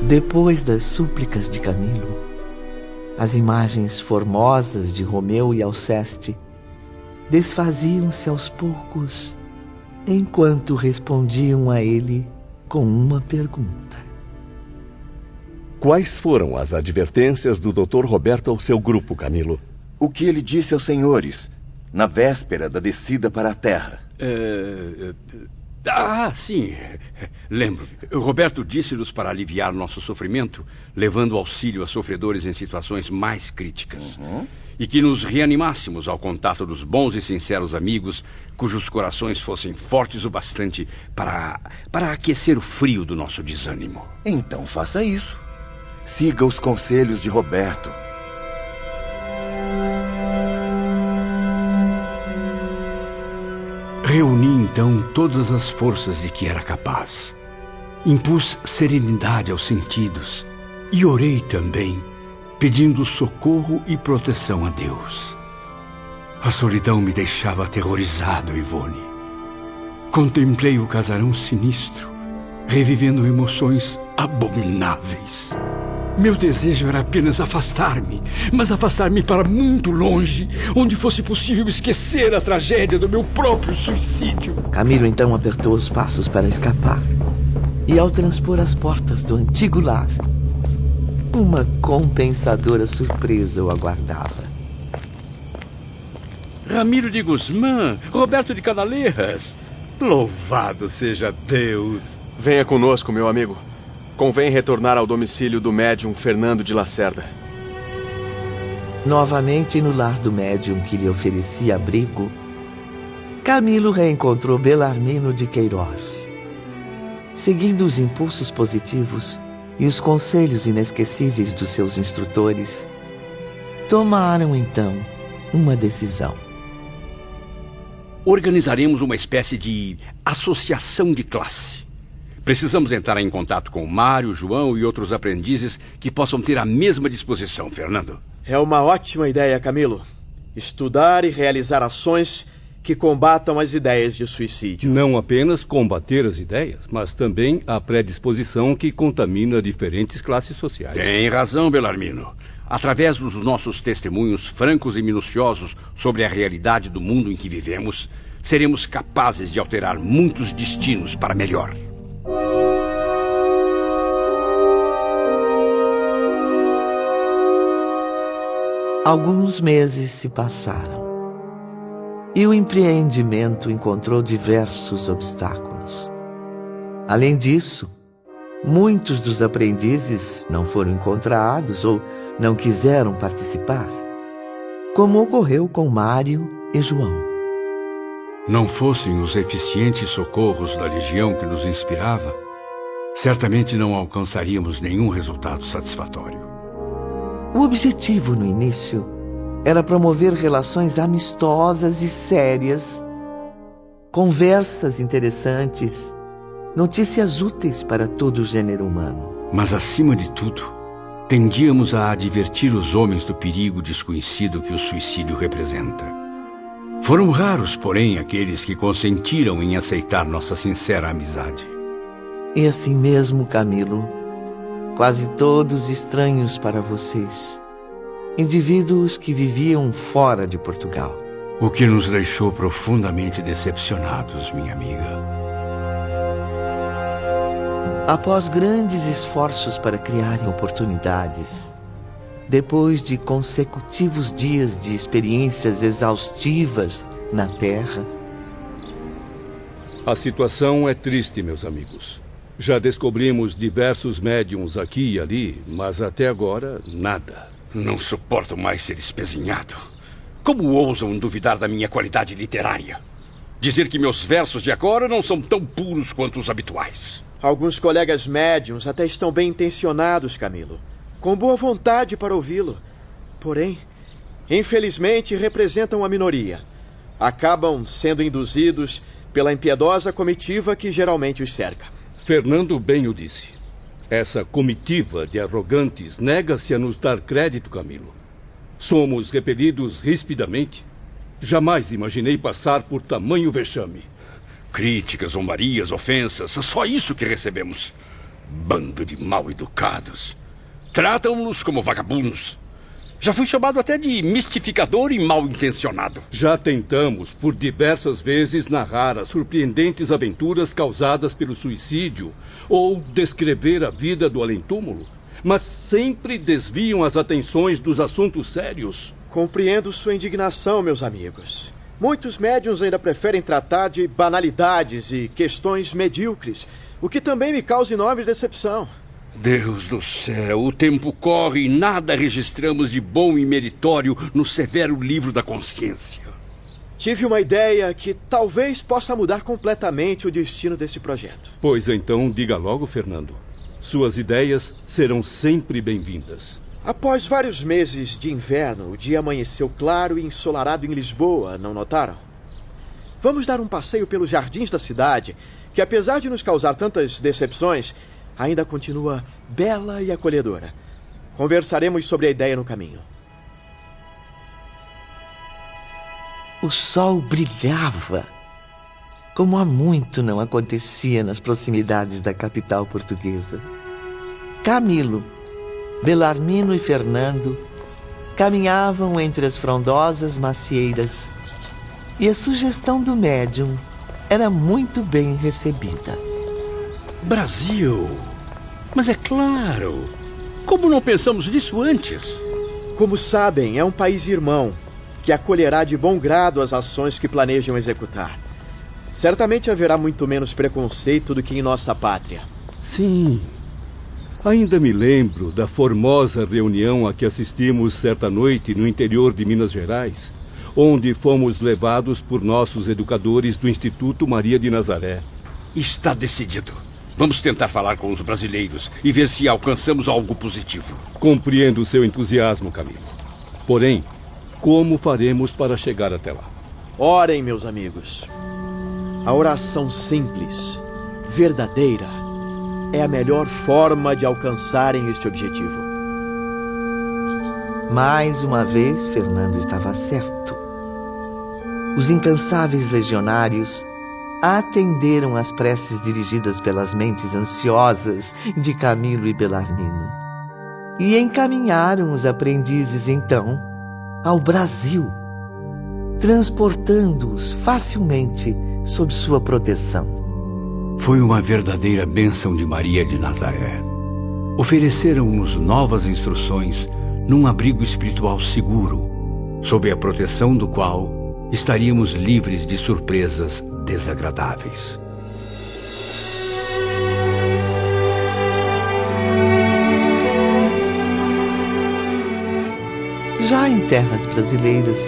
Depois das súplicas de Camilo, as imagens formosas de Romeu e Alceste desfaziam-se aos poucos, enquanto respondiam a ele com uma pergunta. Quais foram as advertências do Dr. Roberto ao seu grupo, Camilo? O que ele disse aos senhores, na véspera da descida para a terra? Sim. Lembro. Roberto disse-nos para aliviar nosso sofrimento, levando auxílio a sofredores em situações mais críticas. E que nos reanimássemos ao contato dos bons e sinceros amigos, cujos corações fossem fortes o bastante para aquecer o frio do nosso desânimo. Então faça isso. Siga os conselhos de Roberto. Reuni então todas as forças de que era capaz. Impus serenidade aos sentidos e orei também, pedindo socorro e proteção a Deus. A solidão me deixava aterrorizado, Ivone. Contemplei o casarão sinistro, revivendo emoções abomináveis. Meu desejo era apenas afastar-me, mas afastar-me para muito longe, onde fosse possível esquecer a tragédia do meu próprio suicídio. Camilo então apertou os passos para escapar, e ao transpor as portas do antigo lar, uma compensadora surpresa o aguardava. Ramiro de Guzmán, Roberto de Canaleiras, louvado seja Deus! Venha conosco, meu amigo. Convém retornar ao domicílio do médium Fernando de Lacerda. Novamente no lar do médium que lhe oferecia abrigo, Camilo reencontrou Belarmino de Queiroz. Seguindo os impulsos positivos e os conselhos inesquecíveis dos seus instrutores, tomaram então uma decisão. Organizaremos uma espécie de associação de classe. Precisamos entrar em contato com o Mário, João e outros aprendizes que possam ter a mesma disposição, Fernando. É uma ótima ideia, Camilo. Estudar e realizar ações que combatam as ideias de suicídio. Não apenas combater as ideias, mas também a predisposição que contamina diferentes classes sociais. Tem razão, Belarmino. Através dos nossos testemunhos francos e minuciosos sobre a realidade do mundo em que vivemos, seremos capazes de alterar muitos destinos para melhor. Alguns meses se passaram e o empreendimento encontrou diversos obstáculos. Além disso, muitos dos aprendizes não foram encontrados ou não quiseram participar, como ocorreu com Mário e João. Não fossem os eficientes socorros da legião que nos inspirava, certamente não alcançaríamos nenhum resultado satisfatório. O objetivo no início era promover relações amistosas e sérias, conversas interessantes, notícias úteis para todo o gênero humano. Mas, acima de tudo, tendíamos a advertir os homens do perigo desconhecido que o suicídio representa. Foram raros, porém, aqueles que consentiram em aceitar nossa sincera amizade. E assim mesmo, Camilo, quase todos estranhos para vocês, indivíduos que viviam fora de Portugal. O que nos deixou profundamente decepcionados, minha amiga. Após grandes esforços para criarem oportunidades, depois de consecutivos dias de experiências exaustivas na Terra... A situação é triste, meus amigos. Já descobrimos diversos médiums aqui e ali, mas até agora, nada. Não suporto mais ser espezinhado. Como ousam duvidar da minha qualidade literária? Dizer que meus versos de agora não são tão puros quanto os habituais. Alguns colegas médiums até estão bem intencionados, Camilo, com boa vontade para ouvi-lo. Porém, infelizmente, representam a minoria. Acabam sendo induzidos pela impiedosa comitiva que geralmente os cerca. Fernando bem o disse. Essa comitiva de arrogantes nega-se a nos dar crédito, Camilo. Somos repelidos rispidamente. Jamais imaginei passar por tamanho vexame. Críticas, zombarias, ofensas, só isso que recebemos. Bando de mal-educados. Tratam-nos como vagabundos. Já fui chamado até de mistificador e mal-intencionado. Já tentamos, por diversas vezes, narrar as surpreendentes aventuras causadas pelo suicídio ou descrever a vida do além-túmulo, mas sempre desviam as atenções dos assuntos sérios. Compreendo sua indignação, meus amigos. Muitos médiuns ainda preferem tratar de banalidades e questões medíocres, o que também me causa enorme decepção. Deus do céu, o tempo corre e nada registramos de bom e meritório no severo livro da consciência. Tive uma ideia que talvez possa mudar completamente o destino desse projeto. Pois então, diga logo, Fernando. Suas ideias serão sempre bem-vindas. Após vários meses de inverno, o dia amanheceu claro e ensolarado em Lisboa, não notaram? Vamos dar um passeio pelos jardins da cidade, que apesar de nos causar tantas decepções, ainda continua bela e acolhedora. Conversaremos sobre a ideia no caminho. O sol brilhava, como há muito não acontecia nas proximidades da capital portuguesa. Camilo, Belarmino e Fernando caminhavam entre as frondosas macieiras e a sugestão do médium era muito bem recebida. Brasil! Mas é claro! Como não pensamos nisso antes? Como sabem, é um país irmão que acolherá de bom grado as ações que planejam executar. Certamente haverá muito menos preconceito do que em nossa pátria. Sim. Ainda me lembro da formosa reunião a que assistimos certa noite no interior de Minas Gerais, onde fomos levados por nossos educadores do Instituto Maria de Nazaré. Está decidido. Vamos tentar falar com os brasileiros e ver se alcançamos algo positivo. Compreendo o seu entusiasmo, Camilo. Porém, como faremos para chegar até lá? Orem, meus amigos. A oração simples, verdadeira, é a melhor forma de alcançarem este objetivo. Mais uma vez, Fernando estava certo. Os incansáveis legionários atenderam às preces dirigidas pelas mentes ansiosas de Camilo e Belarmino e encaminharam os aprendizes, então, ao Brasil, transportando-os facilmente sob sua proteção. Foi uma verdadeira bênção de Maria de Nazaré. Ofereceram-nos novas instruções num abrigo espiritual seguro, sob a proteção do qual estaríamos livres de surpresas desagradáveis. Já em terras brasileiras,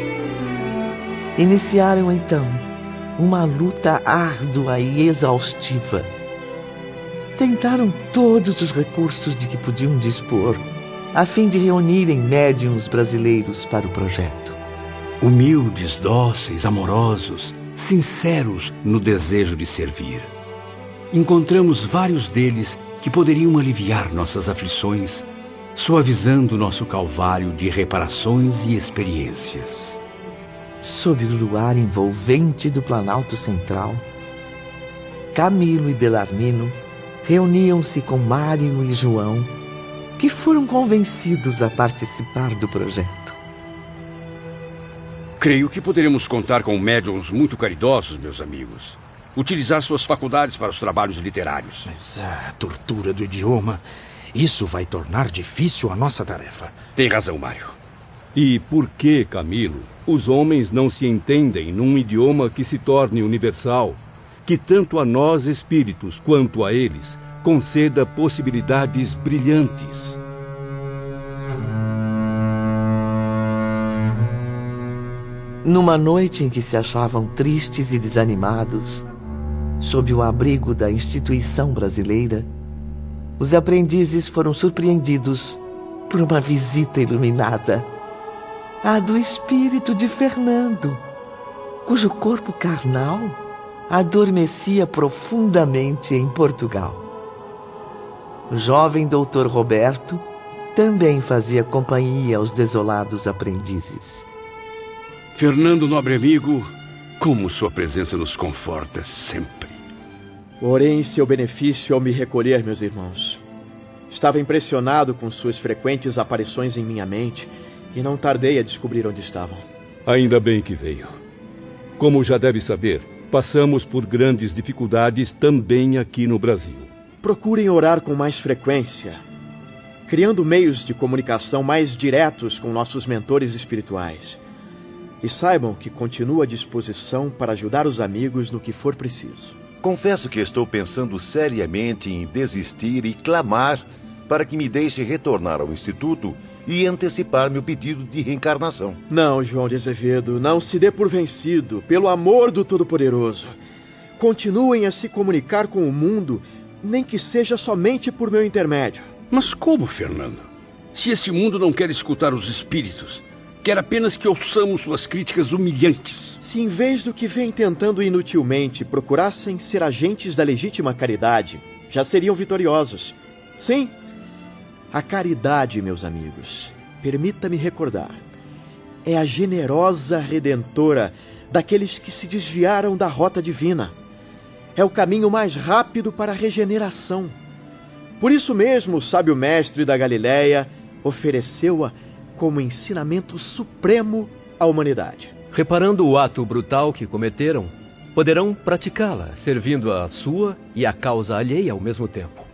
iniciaram então uma luta árdua e exaustiva. Tentaram todos os recursos de que podiam dispor, a fim de reunirem médiuns brasileiros para o projeto. Humildes, dóceis, amorosos, sinceros no desejo de servir. Encontramos vários deles que poderiam aliviar nossas aflições, suavizando nosso calvário de reparações e experiências. Sob o luar envolvente do Planalto Central, Camilo e Belarmino reuniam-se com Mário e João, que foram convencidos a participar do projeto. Creio que poderemos contar com médiuns muito caridosos, meus amigos. Utilizar suas faculdades para os trabalhos literários. Mas a tortura do idioma, isso vai tornar difícil a nossa tarefa. Tem razão, Mário. E por que, Camilo, os homens não se entendem num idioma que se torne universal, que tanto a nós espíritos quanto a eles conceda possibilidades brilhantes? Numa noite em que se achavam tristes e desanimados, sob o abrigo da instituição brasileira, os aprendizes foram surpreendidos por uma visita iluminada, a do espírito de Fernando, cujo corpo carnal adormecia profundamente em Portugal. O jovem doutor Roberto também fazia companhia aos desolados aprendizes. Fernando, nobre amigo, como sua presença nos conforta sempre. Orei em seu benefício ao me recolher, meus irmãos. Estava impressionado com suas frequentes aparições em minha mente e não tardei a descobrir onde estavam. Ainda bem que veio. Como já deve saber, passamos por grandes dificuldades também aqui no Brasil. Procurem orar com mais frequência, criando meios de comunicação mais diretos com nossos mentores espirituais. E saibam que continuo à disposição para ajudar os amigos no que for preciso. Confesso que estou pensando seriamente em desistir e clamar para que me deixe retornar ao Instituto e antecipar meu pedido de reencarnação. Não, João de Azevedo, não se dê por vencido, pelo amor do Todo-Poderoso. Continuem a se comunicar com o mundo, nem que seja somente por meu intermédio. Mas como, Fernando? Se esse mundo não quer escutar os espíritos, quer apenas que ouçamos suas críticas humilhantes. Se em vez do que vem tentando inutilmente procurassem ser agentes da legítima caridade, já seriam vitoriosos. Sim, a caridade, meus amigos, permita-me recordar, é a generosa redentora daqueles que se desviaram da rota divina. É o caminho mais rápido para a regeneração. Por isso mesmo, o sábio mestre da Galileia ofereceu-a como ensinamento supremo à humanidade. Reparando o ato brutal que cometeram, poderão praticá-la, servindo a sua e a causa alheia ao mesmo tempo.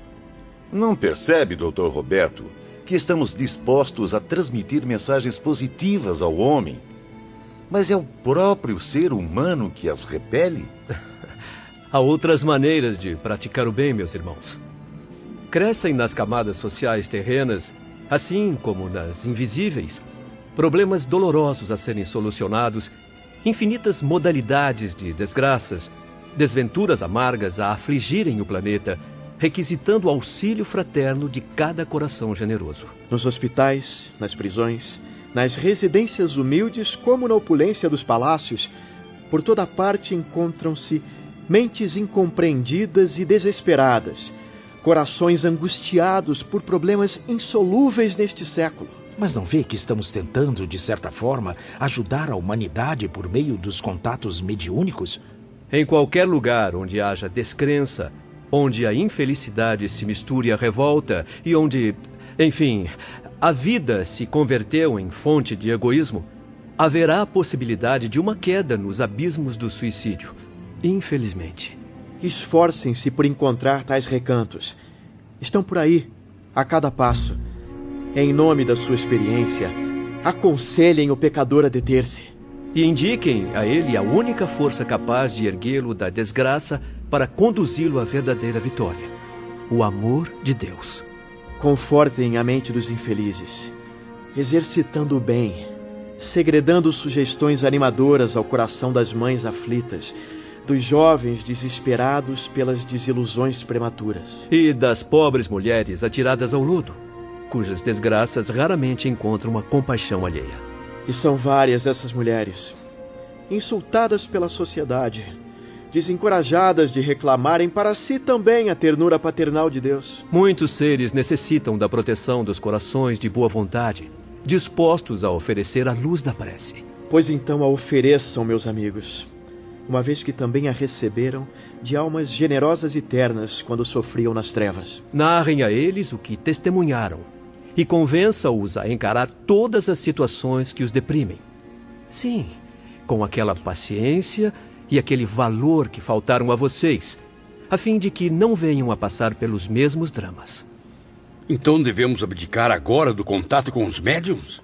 Não percebe, Dr. Roberto, que estamos dispostos a transmitir mensagens positivas ao homem, mas é o próprio ser humano que as repele? Há outras maneiras de praticar o bem, meus irmãos. Crescem nas camadas sociais terrenas, assim como nas invisíveis, problemas dolorosos a serem solucionados, infinitas modalidades de desgraças, desventuras amargas a afligirem o planeta, requisitando o auxílio fraterno de cada coração generoso. Nos hospitais, nas prisões, nas residências humildes, como na opulência dos palácios, por toda parte encontram-se mentes incompreendidas e desesperadas, corações angustiados por problemas insolúveis neste século. Mas não vê que estamos tentando, de certa forma, ajudar a humanidade por meio dos contatos mediúnicos? Em qualquer lugar onde haja descrença, onde a infelicidade se misture à revolta e onde, enfim, a vida se converteu em fonte de egoísmo, haverá a possibilidade de uma queda nos abismos do suicídio. Infelizmente. Esforcem-se por encontrar tais recantos. Estão por aí, a cada passo. Em nome da sua experiência, aconselhem o pecador a deter-se. E indiquem a ele a única força capaz de erguê-lo da desgraça para conduzi-lo à verdadeira vitória: o amor de Deus. Confortem a mente dos infelizes, exercitando o bem, segredando sugestões animadoras ao coração das mães aflitas, dos jovens desesperados pelas desilusões prematuras. E das pobres mulheres atiradas ao lodo, cujas desgraças raramente encontram a compaixão alheia. E são várias essas mulheres, insultadas pela sociedade, desencorajadas de reclamarem para si também a ternura paternal de Deus. Muitos seres necessitam da proteção dos corações de boa vontade, dispostos a oferecer a luz da prece. Pois então a ofereçam, meus amigos, uma vez que também a receberam de almas generosas e ternas quando sofriam nas trevas. Narrem a eles o que testemunharam e convença-os a encarar todas as situações que os deprimem. Sim, com aquela paciência e aquele valor que faltaram a vocês, a fim de que não venham a passar pelos mesmos dramas. Então devemos abdicar agora do contato com os médiuns?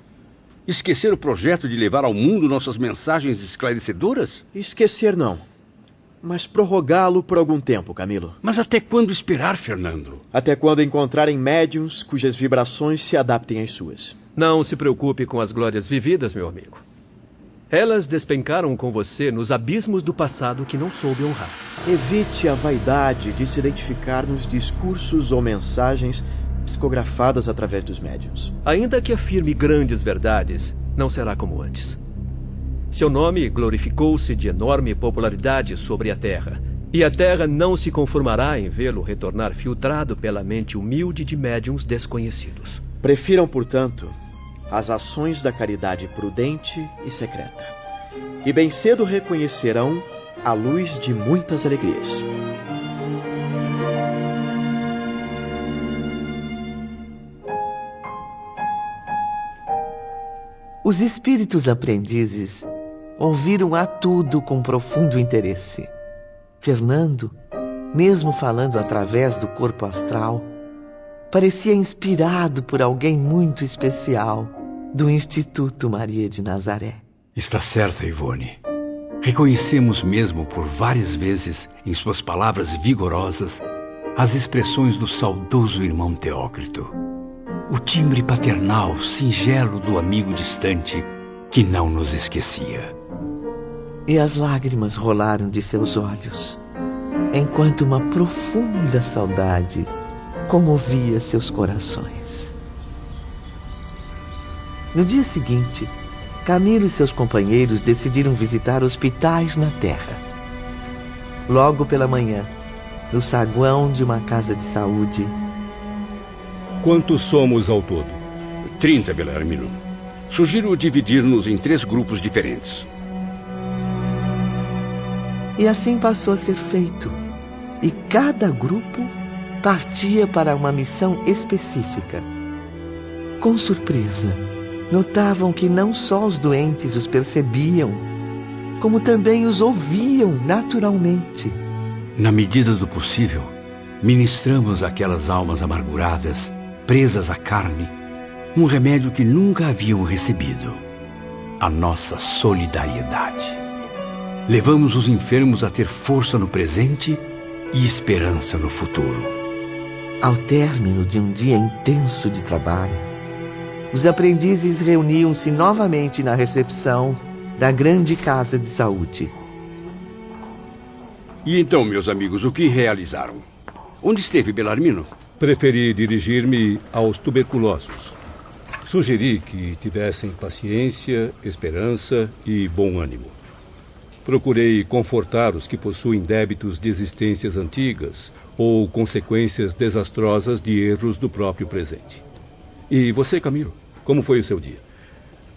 Esquecer o projeto de levar ao mundo nossas mensagens esclarecedoras? Esquecer não, mas prorrogá-lo por algum tempo, Camilo. Mas até quando esperar, Fernando? Até quando encontrarem médiuns cujas vibrações se adaptem às suas. Não se preocupe com as glórias vividas, meu amigo. Elas despencaram com você nos abismos do passado que não soube honrar. Evite a vaidade de se identificar nos discursos ou mensagens psicografadas através dos médiuns. Ainda que afirme grandes verdades, não será como antes. Seu nome glorificou-se de enorme popularidade sobre a Terra, e a Terra não se conformará em vê-lo retornar filtrado pela mente humilde de médiuns desconhecidos. Prefiram, portanto, as ações da caridade prudente e secreta, e bem cedo reconhecerão a luz de muitas alegrias. Os espíritos aprendizes ouviram a tudo com profundo interesse. Fernando, mesmo falando através do corpo astral, parecia inspirado por alguém muito especial do Instituto Maria de Nazaré. Está certa, Ivone. Reconhecemos mesmo por várias vezes, em suas palavras vigorosas, as expressões do saudoso irmão Teócrito. O timbre paternal, singelo do amigo distante, que não nos esquecia. E as lágrimas rolaram de seus olhos, enquanto uma profunda saudade comovia seus corações. No dia seguinte, Camilo e seus companheiros decidiram visitar hospitais na Terra. Logo pela manhã, no saguão de uma casa de saúde... Quantos somos ao todo? 30, Belarmino. Sugiro dividir-nos em 3 grupos diferentes. E assim passou a ser feito. E cada grupo partia para uma missão específica. Com surpresa, notavam que não só os doentes os percebiam, como também os ouviam naturalmente. Na medida do possível, ministramos àquelas almas amarguradas, presas à carne, um remédio que nunca haviam recebido: a nossa solidariedade. Levamos os enfermos a ter força no presente e esperança no futuro. Ao término de um dia intenso de trabalho, os aprendizes reuniam-se novamente na recepção da grande casa de saúde. E então, meus amigos, o que realizaram? Onde esteve Belarmino? Preferi dirigir-me aos tuberculosos. Sugeri que tivessem paciência, esperança e bom ânimo. Procurei confortar os que possuem débitos de existências antigas ou consequências desastrosas de erros do próprio presente. E você, Camilo, como foi o seu dia?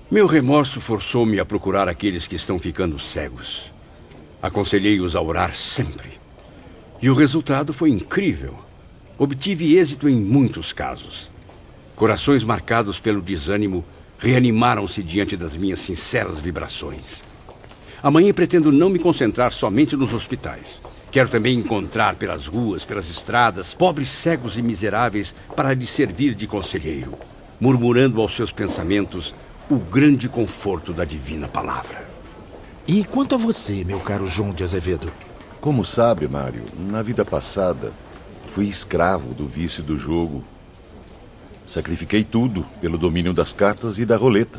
Meu remorso forçou-me a procurar aqueles que estão ficando cegos. Aconselhei-os a orar sempre. E o resultado foi incrível. Obtive êxito em muitos casos. Corações marcados pelo desânimo reanimaram-se diante das minhas sinceras vibrações. Amanhã pretendo não me concentrar somente nos hospitais. Quero também encontrar pelas ruas, pelas estradas, pobres cegos e miseráveis para lhes servir de conselheiro, murmurando aos seus pensamentos o grande conforto da divina palavra. E quanto a você, meu caro João de Azevedo? Como sabe, Mário, na vida passada, fui escravo do vício do jogo. Sacrifiquei tudo pelo domínio das cartas e da roleta.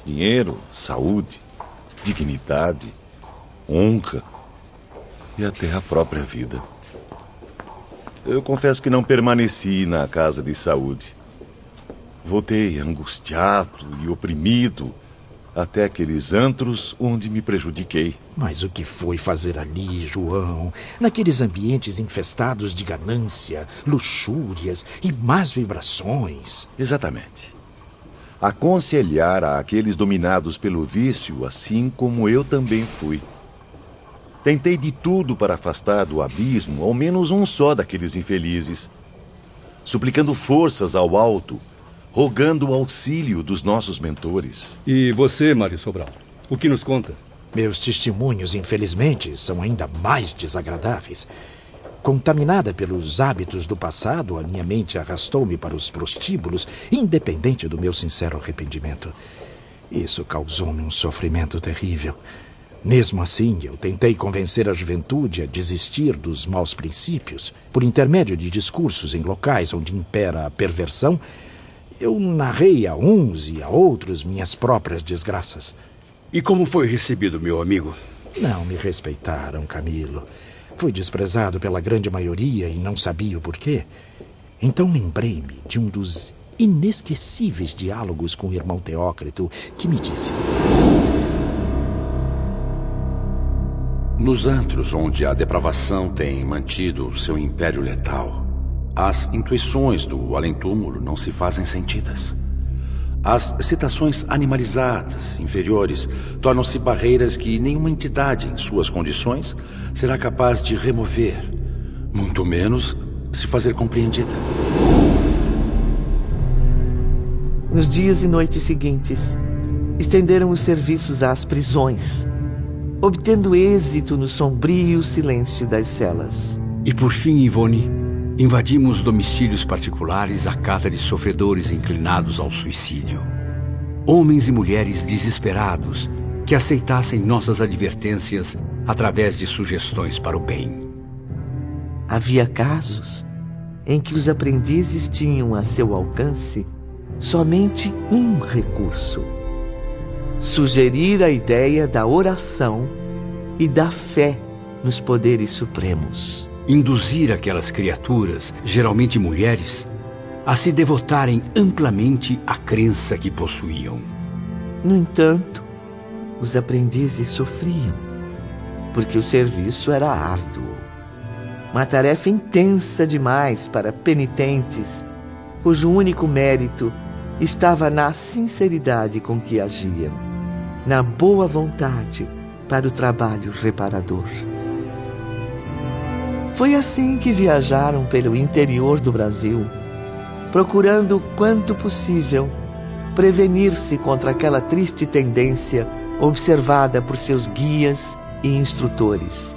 Dinheiro, saúde, dignidade, honra e até a própria vida. Eu confesso que não permaneci na casa de saúde. Voltei angustiado e oprimido até aqueles antros onde me prejudiquei. Mas o que foi fazer ali, João? Naqueles ambientes infestados de ganância, luxúrias e más vibrações. Exatamente. Aconselhar àqueles dominados pelo vício, assim como eu também fui. Tentei de tudo para afastar do abismo ao menos um só daqueles infelizes, suplicando forças ao alto, rogando o auxílio dos nossos mentores. E você, Mário Sobral, o que nos conta? Meus testemunhos, infelizmente, são ainda mais desagradáveis. Contaminada pelos hábitos do passado, a minha mente arrastou-me para os prostíbulos, independente do meu sincero arrependimento. Isso causou-me um sofrimento terrível. Mesmo assim, eu tentei convencer a juventude a desistir dos maus princípios. Por intermédio de discursos em locais onde impera a perversão, eu narrei a uns e a outros minhas próprias desgraças. E como foi recebido, meu amigo? Não me respeitaram, Camilo. Fui desprezado pela grande maioria e não sabia o porquê. Então lembrei-me de um dos inesquecíveis diálogos com o irmão Teócrito, que me disse: nos antros onde a depravação tem mantido seu império letal, as intuições do além-túmulo não se fazem sentidas. As citações animalizadas, inferiores, tornam-se barreiras que nenhuma entidade em suas condições será capaz de remover, muito menos se fazer compreendida. Nos dias e noites seguintes, estenderam os serviços às prisões, obtendo êxito no sombrio silêncio das celas. E por fim, Ivone, invadimos domicílios particulares à cata de sofredores inclinados ao suicídio. Homens e mulheres desesperados que aceitassem nossas advertências através de sugestões para o bem. Havia casos em que os aprendizes tinham a seu alcance somente um recurso: sugerir a ideia da oração e da fé nos poderes supremos. Induzir aquelas criaturas, geralmente mulheres, a se devotarem amplamente à crença que possuíam. No entanto, os aprendizes sofriam, porque o serviço era árduo. Uma tarefa intensa demais para penitentes, cujo único mérito estava na sinceridade com que agiam, na boa vontade para o trabalho reparador. Foi assim que viajaram pelo interior do Brasil, procurando, quanto possível, prevenir-se contra aquela triste tendência observada por seus guias e instrutores.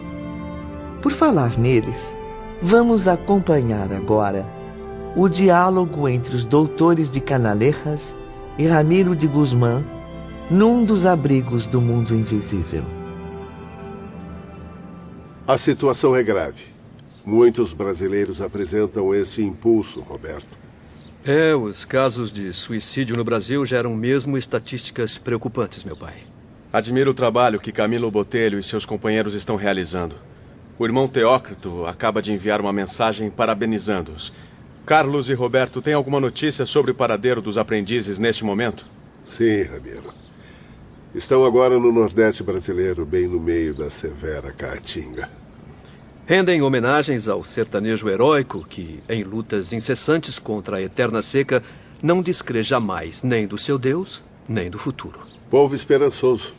Por falar neles, vamos acompanhar agora o diálogo entre os doutores de Canalejas e Ramiro de Guzmán num dos abrigos do mundo invisível. A situação é grave. Muitos brasileiros apresentam esse impulso, Roberto. Os casos de suicídio no Brasil geram mesmo estatísticas preocupantes, meu pai. Admiro o trabalho que Camilo Botelho e seus companheiros estão realizando. O irmão Teócrito acaba de enviar uma mensagem parabenizando-os. Carlos e Roberto, têm alguma notícia sobre o paradeiro dos aprendizes neste momento? Sim, Ramiro. Estão agora no Nordeste brasileiro, bem no meio da severa Caatinga. Rendem homenagens ao sertanejo heróico que, em lutas incessantes contra a eterna seca, não descrê jamais nem do seu Deus, nem do futuro. Povo esperançoso,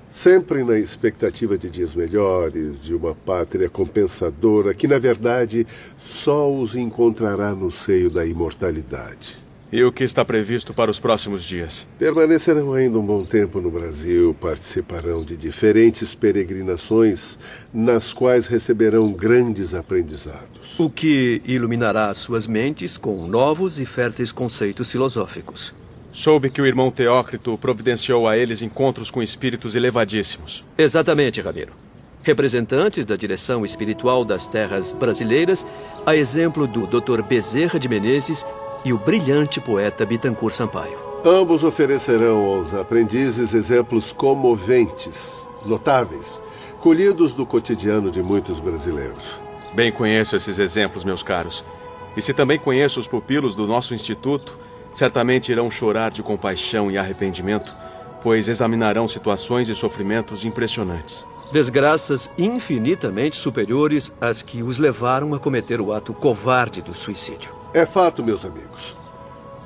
sempre na expectativa de dias melhores, de uma pátria compensadora que, na verdade, só os encontrará no seio da imortalidade. E o que está previsto para os próximos dias? Permanecerão ainda um bom tempo no Brasil, participarão de diferentes peregrinações, nas quais receberão grandes aprendizados. O que iluminará suas mentes com novos e férteis conceitos filosóficos. Soube que o irmão Teócrito providenciou a eles encontros com espíritos elevadíssimos. Exatamente, Ramiro. Representantes da direção espiritual das terras brasileiras, a exemplo do Dr. Bezerra de Menezes e o brilhante poeta Bittencourt Sampaio. Ambos oferecerão aos aprendizes exemplos comoventes, notáveis, colhidos do cotidiano de muitos brasileiros. Bem conheço esses exemplos, meus caros. E se também conheço os pupilos do nosso instituto, certamente irão chorar de compaixão e arrependimento, pois examinarão situações e sofrimentos impressionantes. Desgraças infinitamente superiores às que os levaram a cometer o ato covarde do suicídio. É fato, meus amigos.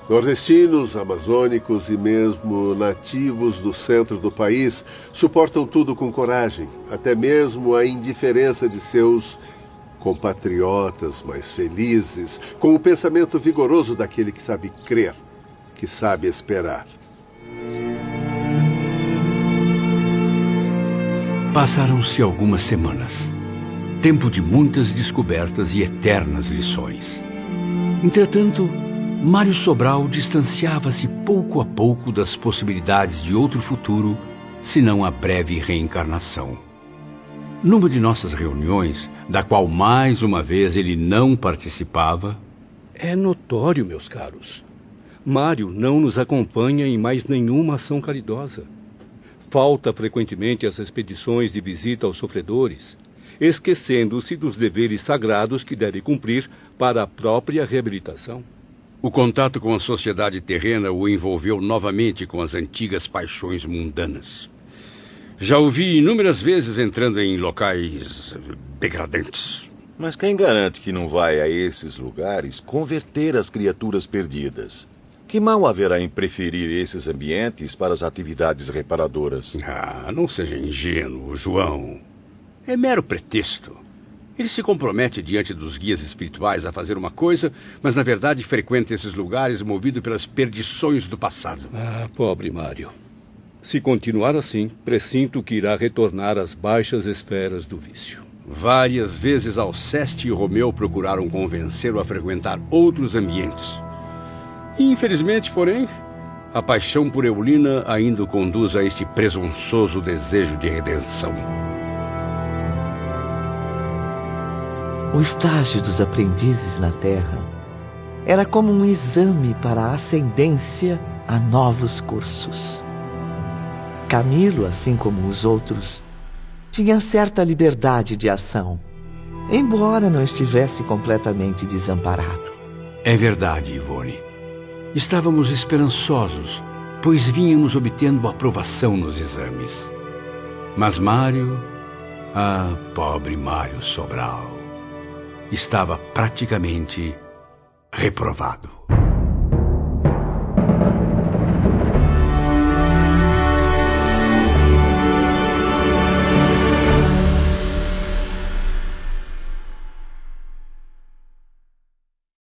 Nordestinos, amazônicos e mesmo nativos do centro do país suportam tudo com coragem, até mesmo a indiferença de seus compatriotas mais felizes, com o pensamento vigoroso daquele que sabe crer, que sabe esperar. Passaram-se algumas semanas. Tempo de muitas descobertas e eternas lições. Entretanto, Mário Sobral distanciava-se pouco a pouco das possibilidades de outro futuro, senão a breve reencarnação. Numa de nossas reuniões, da qual mais uma vez ele não participava... É notório, meus caros. Mário não nos acompanha em mais nenhuma ação caridosa. Falta frequentemente às expedições de visita aos sofredores, esquecendo-se dos deveres sagrados que deve cumprir para a própria reabilitação. O contato com a sociedade terrena o envolveu novamente com as antigas paixões mundanas. Já o vi inúmeras vezes entrando em locais degradantes. Mas quem garante que não vai a esses lugares converter as criaturas perdidas? Que mal haverá em preferir esses ambientes para as atividades reparadoras? Não seja ingênuo, João. É mero pretexto. Ele se compromete diante dos guias espirituais a fazer uma coisa, mas na verdade frequenta esses lugares movido pelas perdições do passado. Pobre Mário. Se continuar assim, pressinto que irá retornar às baixas esferas do vício. Várias vezes Alceste e Romeu procuraram convencê-lo a frequentar outros ambientes. Infelizmente, porém, a paixão por Eulina ainda o conduz a este presunçoso desejo de redenção. O estágio dos aprendizes na Terra era como um exame para a ascendência a novos cursos. Camilo, assim como os outros, tinha certa liberdade de ação, embora não estivesse completamente desamparado. É verdade, Ivone. Estávamos esperançosos, pois vínhamos obtendo aprovação nos exames. Mas Mário, pobre Mário Sobral, estava praticamente reprovado.